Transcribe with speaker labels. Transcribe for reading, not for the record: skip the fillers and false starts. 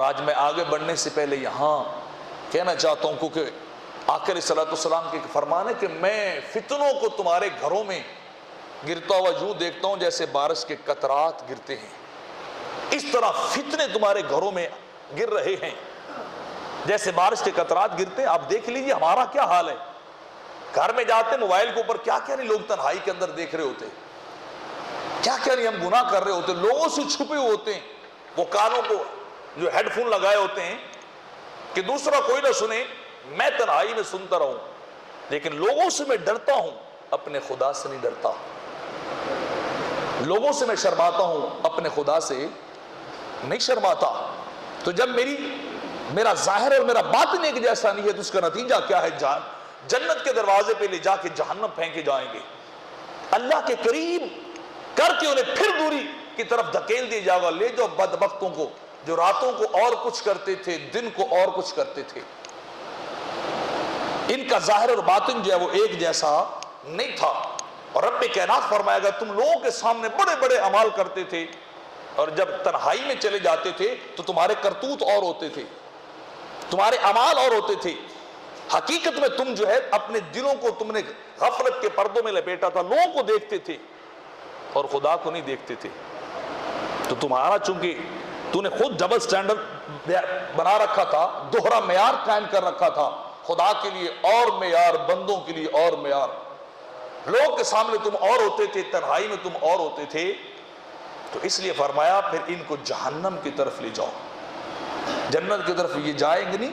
Speaker 1: آج میں آگے بڑھنے سے پہلے یہاں کہنا چاہتا ہوں، کیونکہ آقا علیہ السلام کے فرمان ہے کہ میں فتنوں کو تمہارے گھروں میں گرتا ہوا یوں دیکھتا ہوں جیسے بارش کے قطرات گرتے ہیں، اس طرح فتنے تمہارے گھروں میں گر رہے ہیں جیسے بارش کے قطرات گرتے ہیں۔ آپ دیکھ لیجئے ہمارا کیا حال ہے، گھر میں جاتے موبائل کے اوپر کیا کیا نہیں لوگ تنہائی کے اندر دیکھ رہے ہوتے، کیا کیا نہیں ہم گناہ کر رہے ہوتے، لوگوں سے چھپے ہوتے ہیں، وہ کانوں کو جو ہیڈ فون لگائے ہوتے ہیں کہ دوسرا کوئی نہ سنے، میں تنہائی میں سنتا رہوں، لیکن لوگوں سے میں ڈرتا ہوں، اپنے خدا سے نہیں ڈرتا۔ لوگوں سے میں شرماتا ہوں، اپنے خدا سے نہیں شرماتا۔ تو جب میرا ظاہر اور میرا باطن ایک جیسا نہیں ہے تو اس کا نتیجہ کیا ہے؟ جنت کے دروازے پہ لے جا کے جہنم پھینکے جائیں گے، اللہ کے قریب کر کے انہیں پھر دوری کی طرف دھکیل دیا جائے گا۔ لے جاؤ بدبختوں کو جو راتوں کو اور کچھ کرتے تھے، دن کو اور کچھ کرتے تھے، ان کا ظاہر اور باطن جو ہے وہ ایک جیسا نہیں تھا۔ اور رب کائنات فرمائے گا تم لوگوں کے سامنے بڑے بڑے اعمال کرتے تھے، اور جب تنہائی میں چلے جاتے تھے تو تمہارے کرتوت اور ہوتے تھے، تمہارے اعمال اور ہوتے تھے۔ حقیقت میں تم جو ہے اپنے دلوں کو تم نے غفلت کے پردوں میں لپیٹا تھا، لوگوں کو دیکھتے تھے اور خدا کو نہیں دیکھتے تھے۔ تو تمہارا چونکہ تو نے خود ڈبل سٹینڈرڈ بنا رکھا تھا، دوہرا معیار قائم کر رکھا تھا، خدا کے لیے اور معیار، بندوں کے لیے اور معیار، لوگ کے سامنے تم اور ہوتے تھے، تنہائی میں تم اور ہوتے تھے، تو اس لیے فرمایا پھر ان کو جہنم کی طرف لے جاؤ۔ جنت کی طرف یہ جائیں گے نہیں،